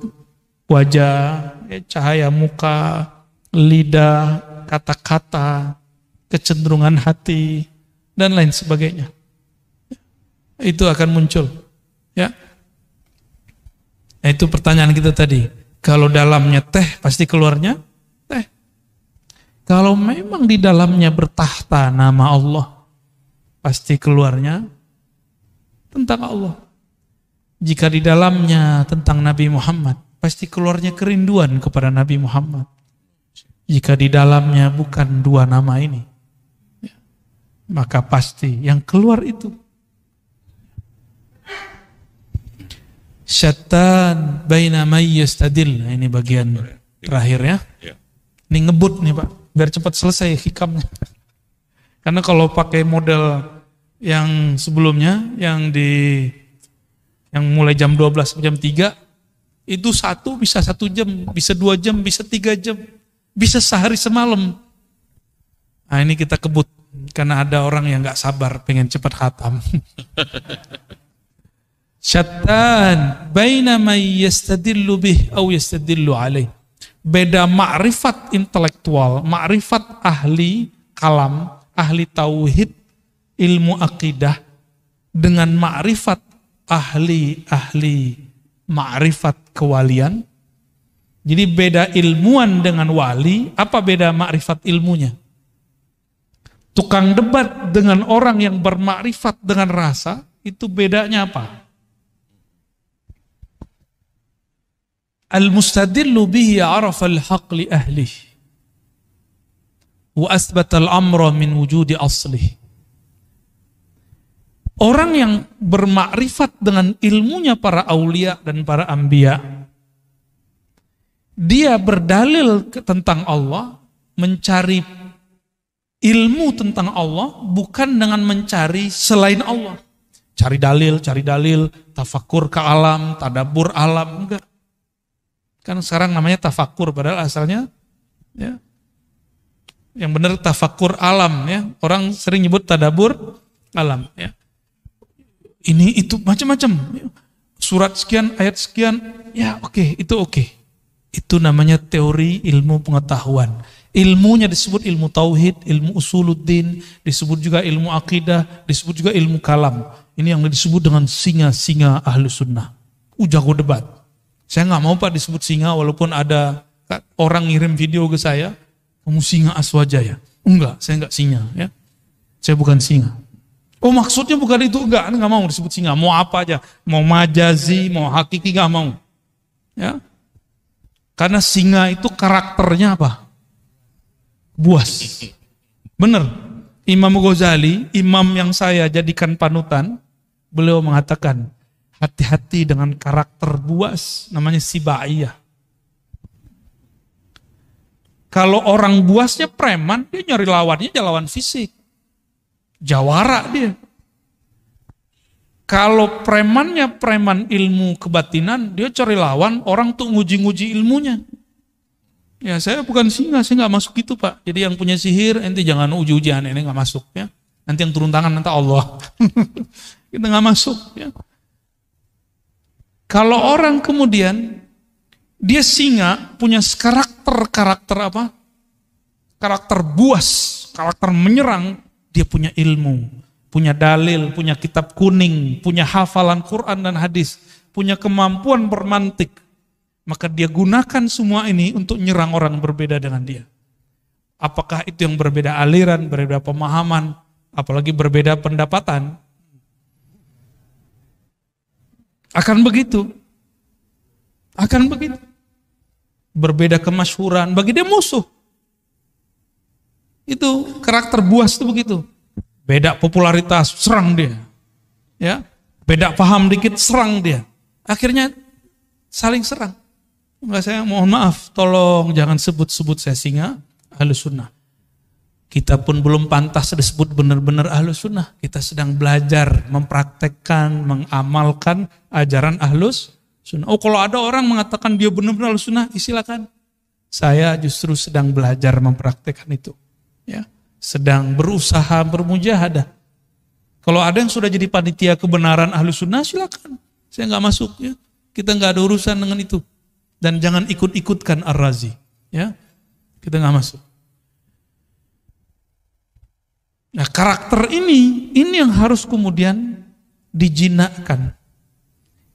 wajah, cahaya muka, lidah, kata-kata, kecenderungan hati, dan lain sebagainya. Itu akan muncul. Ya. Nah, itu pertanyaan kita tadi. Kalau dalamnya teh, pasti keluarnya teh. Kalau memang di dalamnya bertahta nama Allah, pasti keluarnya tentang Allah. Jika di dalamnya tentang Nabi Muhammad, pasti keluarnya kerinduan kepada Nabi Muhammad. Jika di dalamnya bukan dua nama ini, maka pasti yang keluar itu syattan baina may yastadil. Nah, ini bagian terakhir ya. Ini ngebut nih Pak, biar cepat selesai hikamnya. Karena kalau pakai model yang sebelumnya, yang mulai jam 12 sampai jam 3, Itu satu bisa 1 jam, bisa 2 jam, bisa 3 jam, bisa sehari semalam. Nah ini kita kebut, karena ada orang yang gak sabar pengen cepat khatam. Syattan baina may yastadillu bih aw yastadillu alaih. Beda ma'rifat intelektual, ma'rifat ahli kalam, ahli tauhid, ilmu akidah dengan ma'rifat ahli ma'rifat kewalian. Jadi beda ilmuwan dengan wali, apa beda ma'rifat ilmunya? Tukang debat dengan orang yang bermakrifat dengan rasa, itu bedanya apa? Al-mustadillu bihi arafa al-haq li ahlih wa asbata al-amra min wujudi aslih. Orang yang bermakrifat dengan ilmunya para aulia dan para anbiya, dia berdalil tentang Allah, mencari ilmu tentang Allah bukan dengan mencari selain Allah. Cari dalil, tafakur ke alam, tadabbur alam, enggak. Kan sekarang namanya tafakur, padahal asalnya ya, yang benar tafakur alam ya. Orang sering nyebut tadabbur alam ya. Ini itu macam-macam. Surat sekian, ayat sekian, ya oke, itu oke. Itu namanya teori ilmu pengetahuan. Ilmunya disebut ilmu tauhid, ilmu usuluddin, disebut juga ilmu akidah, disebut juga ilmu kalam. Ini yang disebut dengan singa-singa ahlu sunnah. Jago debat. Saya nggak mau Pak disebut singa, walaupun ada orang ngirim video ke saya, kamu singa Aswajaya. Enggak, saya nggak singa ya. Saya bukan singa. Oh maksudnya bukan itu, enggak mau disebut singa. Mau apa aja, mau majazi, mau hakiki, nggak mau. Ya, karena singa itu karakternya apa? Buas. Bener. Imam Ghazali, imam yang saya jadikan panutan, beliau mengatakan, hati-hati dengan karakter buas, namanya sibaiyah. Kalau orang buasnya preman, dia nyari lawannya lawan fisik. Jawara dia. Kalau premannya preman ilmu kebatinan, dia cari lawan orang tuh nguji-nguji ilmunya. Ya saya bukan singa, saya nggak masuk gitu Pak. Jadi yang punya sihir, ente jangan uji-ujian, ini nggak masuk ya. Nanti yang turun tangan nanti Allah. Kita nggak masuk ya. Kalau orang kemudian dia singa punya karakter apa? Karakter buas, karakter menyerang, dia punya ilmu, punya dalil, punya kitab kuning, punya hafalan Quran dan hadis, punya kemampuan bermantik. Maka dia gunakan semua ini untuk nyerang orang berbeda dengan dia. Apakah itu yang berbeda aliran, berbeda pemahaman, apalagi berbeda pendapatan? Akan begitu. Berbeda kemasyhuran, bagi dia musuh. Itu karakter buas itu begitu. Beda popularitas, serang dia. Ya, beda paham dikit, serang dia. Akhirnya saling serang. Enggak, saya mohon maaf, tolong jangan sebut-sebut saya singa Ahlus Sunnah. Kita pun belum pantas disebut benar-benar Ahlus Sunnah. Kita sedang belajar, mempraktekkan, mengamalkan ajaran Ahlus Sunnah. Oh kalau ada orang mengatakan dia benar-benar Ahlus Sunnah, silakan. Saya justru sedang belajar mempraktekkan itu. Ya, sedang berusaha bermujahadah. Kalau ada yang sudah jadi panitia kebenaran Ahlus Sunnah, silakan. Saya nggak masuk ya. Kita nggak ada urusan dengan itu. Dan jangan ikut-ikutkan Ar-Razi. Ya, kita nggak masuk. Nah karakter ini yang harus kemudian dijinakkan.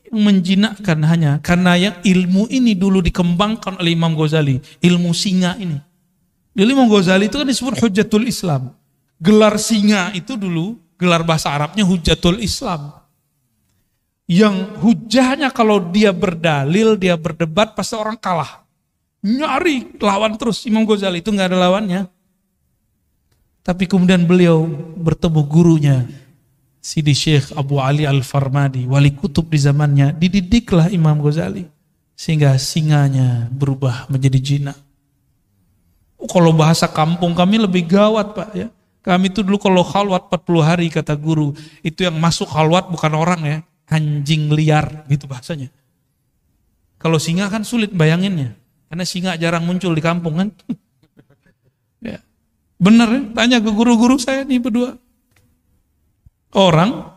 Yang menjinakkan hanya karena yang ilmu ini dulu dikembangkan oleh Imam Ghazali, ilmu singa ini. Dulu Imam Ghazali itu kan disebut Hujjatul Islam. Gelar singa itu dulu, gelar bahasa Arabnya Hujjatul Islam. Yang hujahnya kalau dia berdalil, dia berdebat, pasti orang kalah. Nyari lawan terus, Imam Ghazali itu nggak ada lawannya. Tapi kemudian beliau bertemu gurunya, Sidi Syekh Abu Ali Al-Farmadi, wali kutub di zamannya, dididiklah Imam Ghazali. Sehingga singanya berubah menjadi jinak. Kalau bahasa kampung kami lebih gawat Pak ya. Kami itu dulu kalau khalwat 40 hari kata guru, itu yang masuk khalwat bukan orang ya, anjing liar gitu bahasanya. Kalau singa kan sulit bayanginnya, karena singa jarang muncul di kampung kan. Ya. Bener ya? Tanya ke guru-guru saya nih berdua. Orang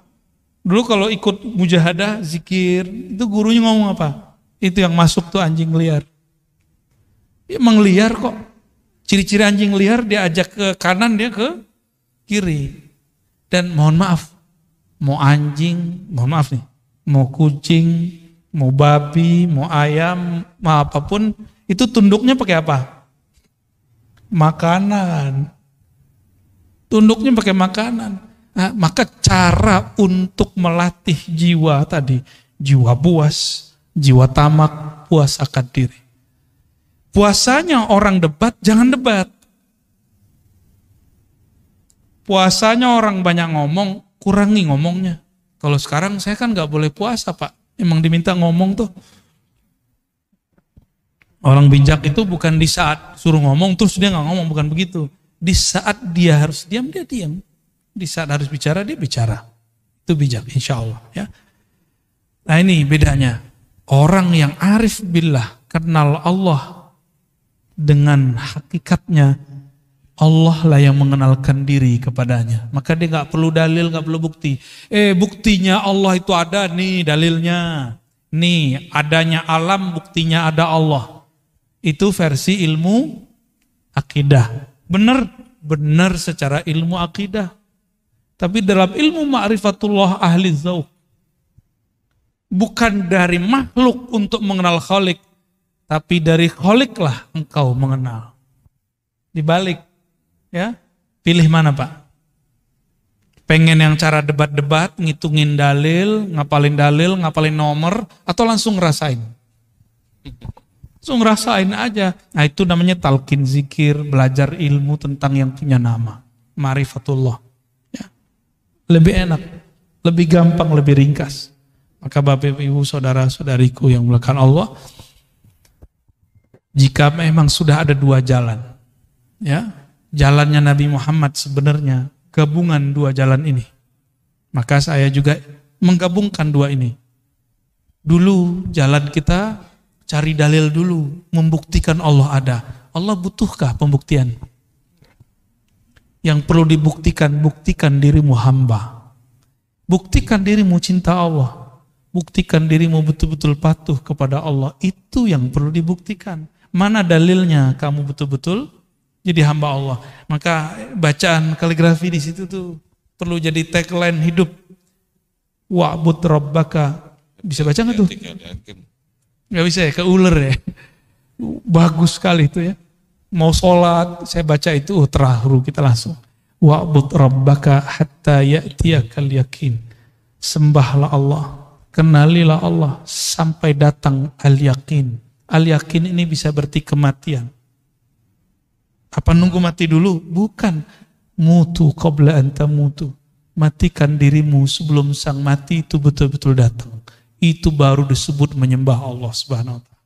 dulu kalau ikut mujahadah, zikir, itu gurunya ngomong apa? Itu yang masuk tuh anjing liar. Emang liar kok. Ciri-ciri anjing liar dia ajak ke kanan, dia ke kiri. Dan mohon maaf, mau anjing, mohon maaf nih, mau kucing, mau babi, mau ayam, mau apapun, itu tunduknya pakai apa? Makanan. Tunduknya pakai makanan. Nah, maka cara untuk melatih jiwa tadi, jiwa buas, jiwa tamak, puas akan diri. Puasanya orang debat, jangan debat. Puasanya orang banyak ngomong, kurangi ngomongnya. Kalau sekarang saya kan gak boleh puasa Pak, emang diminta ngomong tuh. Orang bijak itu bukan di saat suruh ngomong terus dia gak ngomong, bukan begitu. Di saat dia harus diam, dia diam. Di saat harus bicara, dia bicara. Itu bijak, insya Allah. Ya. Nah ini bedanya. Orang yang arif billah, kenal Allah dengan hakikatnya, Allah lah yang mengenalkan diri kepadanya. Maka dia gak perlu dalil, gak perlu bukti. Buktinya Allah itu ada, nih dalilnya. Nih adanya alam, buktinya ada Allah. Itu versi ilmu akidah. Benar secara ilmu akidah. Tapi dalam ilmu ma'rifatullah ahli dzauq, bukan dari makhluk untuk mengenal Khalik, tapi dari Khalik lah engkau mengenal. Dibalik, ya. Pilih mana Pak? Pengen yang cara debat-debat, ngitungin dalil, ngapalin nomor, atau langsung ngerasain? Langsung ngerasain aja. Nah itu namanya talqin zikir, belajar ilmu tentang yang punya nama. Ma'rifatullah. Lebih enak, lebih gampang, lebih ringkas. Maka Bapak Ibu saudara-saudariku yang dimuliakan Allah, jika memang sudah ada dua jalan, ya, jalannya Nabi Muhammad sebenarnya gabungan dua jalan ini, maka saya juga menggabungkan dua ini. Dulu jalan kita cari dalil dulu, membuktikan Allah ada. Allah butuhkah pembuktian? Yang perlu dibuktikan, buktikan dirimu hamba. Buktikan dirimu cinta Allah. Buktikan dirimu betul-betul patuh kepada Allah. Itu yang perlu dibuktikan. Mana dalilnya kamu betul-betul jadi hamba Allah. Maka bacaan kaligrafi di situ tuh perlu jadi tagline hidup. Wa'bud rabbaka. Bisa baca nggak tuh? Nggak bisa ya, keuler ya. Bagus sekali itu ya. Mau sholat, saya baca itu terharu kita langsung. Wa'bud rabbaka hatta ya'tiyakal yakin. Sembahlah Allah, kenalilah Allah sampai datang al-yakin. Al-yakin ini bisa berarti kematian. Apa nunggu mati dulu? Bukan. Mutu qabla an tamutu. Matikan dirimu sebelum sang mati itu betul-betul datang. Itu baru disebut menyembah Allah Subhanahu wa ta'ala.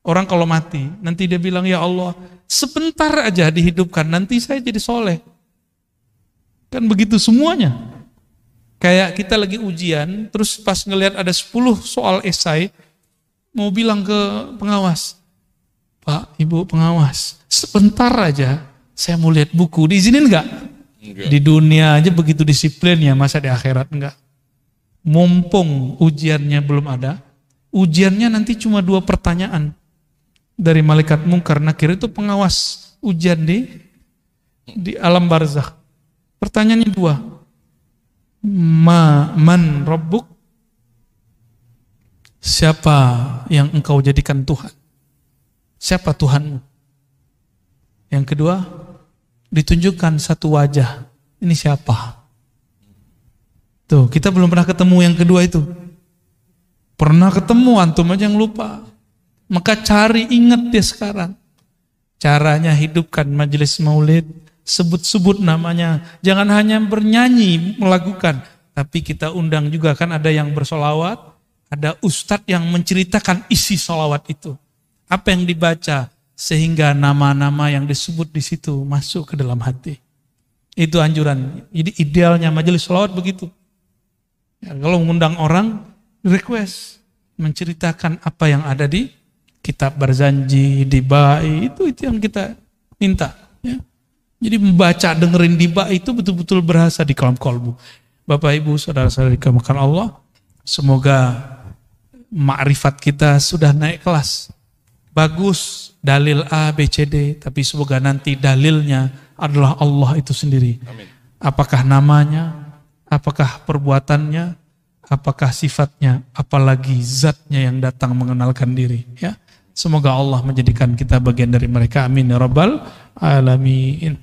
Orang kalau mati, nanti dia bilang, ya Allah, sebentar aja dihidupkan, nanti saya jadi soleh. Kan begitu semuanya. Kayak kita lagi ujian, terus pas ngelihat ada 10 soal esai, mau bilang ke pengawas, Pak, Ibu pengawas, sebentar aja saya mau lihat buku, diizinin enggak? Di dunia aja begitu disiplinnya, masa di akhirat enggak? Mumpung ujiannya belum ada, ujiannya nanti cuma 2 pertanyaan. Dari malaikat mungkar nakir, itu pengawas ujian di alam barzakh. Pertanyaannya 2. Man rabbuk? Siapa yang engkau jadikan Tuhan? Siapa Tuhanmu? Yang kedua, ditunjukkan satu wajah. Ini siapa? Tuh, kita belum pernah ketemu yang kedua itu. Pernah ketemu, antum aja yang lupa. Maka cari, ingat dia sekarang. Caranya hidupkan majelis maulid, sebut-sebut namanya. Jangan hanya bernyanyi, melakukan. Tapi kita undang juga, kan ada yang bersolawat, ada ustadz yang menceritakan isi solawat itu. Apa yang dibaca, sehingga nama-nama yang disebut di situ masuk ke dalam hati. Itu anjuran. Jadi idealnya majelis solawat begitu. Ya, kalau mengundang orang, request, menceritakan apa yang ada di kitab berjanji, dibai, itu yang kita minta. Ya. Jadi membaca, dengerin dibai itu betul-betul berasa di kalam kolbu. Bapak Ibu, saudara-saudari dimuliakan Allah, semoga makrifat kita sudah naik kelas. Bagus dalil A, B, C, D, tapi semoga nanti dalilnya adalah Allah itu sendiri. Amin. Apakah namanya, apakah perbuatannya, apakah sifatnya, apalagi zatnya yang datang mengenalkan diri. Ya, semoga Allah menjadikan kita bagian dari mereka. Amin ya rabbal alamin.